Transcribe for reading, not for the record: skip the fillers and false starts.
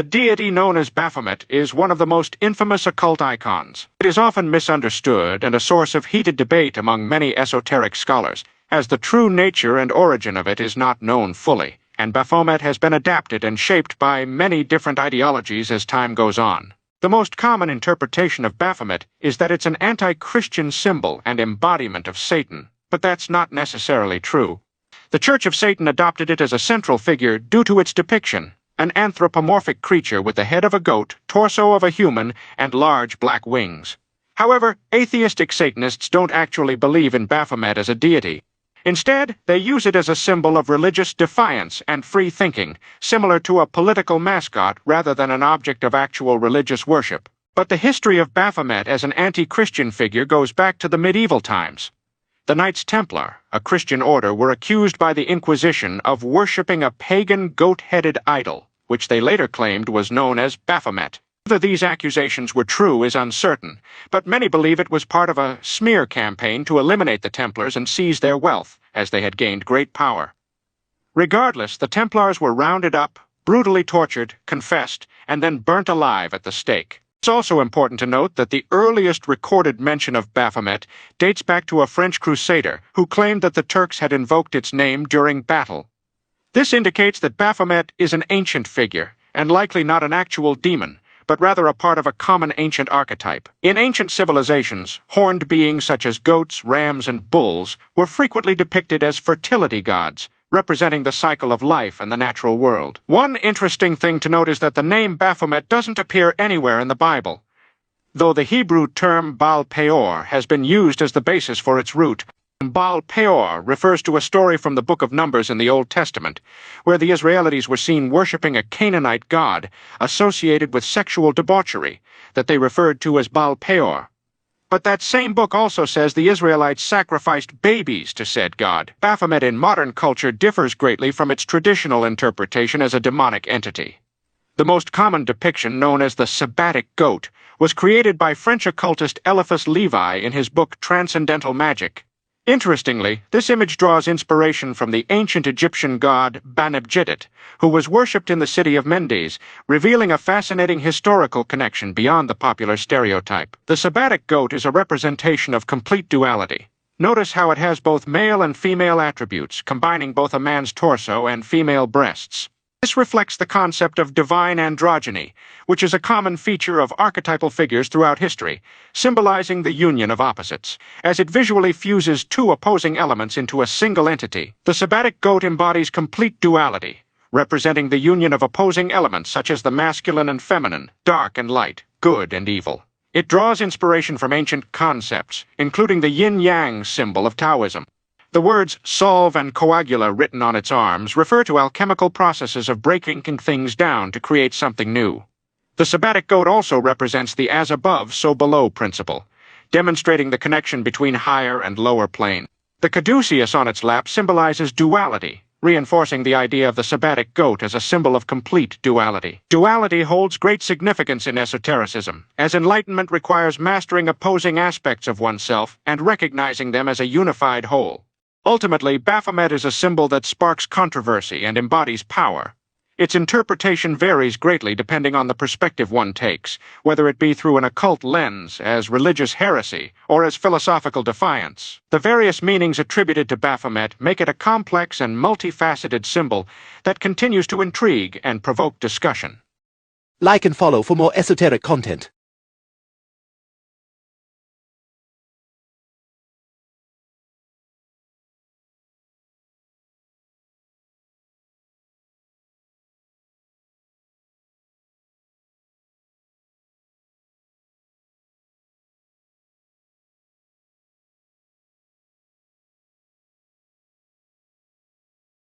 The deity known as Baphomet is one of the most infamous occult icons. It is often misunderstood and a source of heated debate among many esoteric scholars, as the true nature and origin of it is not known fully, and Baphomet has been adapted and shaped by many different ideologies as time goes on. The most common interpretation of Baphomet is that it's an anti-Christian symbol and embodiment of Satan, but that's not necessarily true. The Church of Satan adopted it as a central figure due to its depiction, an anthropomorphic creature with the head of a goat, torso of a human, and large black wings. However, atheistic Satanists don't actually believe in Baphomet as a deity. Instead, they use it as a symbol of religious defiance and free thinking, similar to a political mascot rather than an object of actual religious worship. But the history of Baphomet as an anti-Christian figure goes back to the medieval times. The Knights Templar, a Christian order, were accused by the Inquisition of worshipping a pagan goat-headed idol, which they later claimed was known as Baphomet. Whether these accusations were true is uncertain, but many believe it was part of a smear campaign to eliminate the Templars and seize their wealth, as they had gained great power. Regardless, the Templars were rounded up, brutally tortured, confessed, and then burnt alive at the stake. It's also important to note that the earliest recorded mention of Baphomet dates back to a French crusader who claimed that the Turks had invoked its name during battle. This indicates that Baphomet is an ancient figure, and likely not an actual demon, but rather a part of a common ancient archetype. In ancient civilizations, horned beings such as goats, rams, and bulls were frequently depicted as fertility gods, representing the cycle of life and the natural world. One interesting thing to note is that the name Baphomet doesn't appear anywhere in the Bible, though the Hebrew term Baal Peor has been used as the basis for its root. Baal Peor refers to a story from the Book of Numbers in the Old Testament, where the Israelites were seen worshipping a Canaanite god associated with sexual debauchery that they referred to as Baal Peor. But that same book also says the Israelites sacrificed babies to said god. Baphomet in modern culture differs greatly from its traditional interpretation as a demonic entity. The most common depiction, known as the Sabbatic goat, was created by French occultist Eliphas Levi in his book Transcendental Magic. Interestingly, this image draws inspiration from the ancient Egyptian god Baphomet, who was worshipped in the city of Mendes, revealing a fascinating historical connection beyond the popular stereotype. The Sabbatic goat is a representation of complete duality. Notice how it has both male and female attributes, combining both a man's torso and female breasts. This reflects the concept of divine androgyny, which is a common feature of archetypal figures throughout history, symbolizing the union of opposites, as it visually fuses two opposing elements into a single entity. The Sabbatic goat embodies complete duality, representing the union of opposing elements such as the masculine and feminine, dark and light, good and evil. It draws inspiration from ancient concepts, including the yin-yang symbol of Taoism. The words solve and coagula written on its arms refer to alchemical processes of breaking things down to create something new. The Sabbatic goat also represents the as above, so below principle, demonstrating the connection between higher and lower plane. The caduceus on its lap symbolizes duality, reinforcing the idea of the Sabbatic goat as a symbol of complete duality. Duality holds great significance in esotericism, as enlightenment requires mastering opposing aspects of oneself and recognizing them as a unified whole. Ultimately, Baphomet is a symbol that sparks controversy and embodies power. Its interpretation varies greatly depending on the perspective one takes, whether it be through an occult lens, as religious heresy, or as philosophical defiance. The various meanings attributed to Baphomet make it a complex and multifaceted symbol that continues to intrigue and provoke discussion. Like and follow for more esoteric content.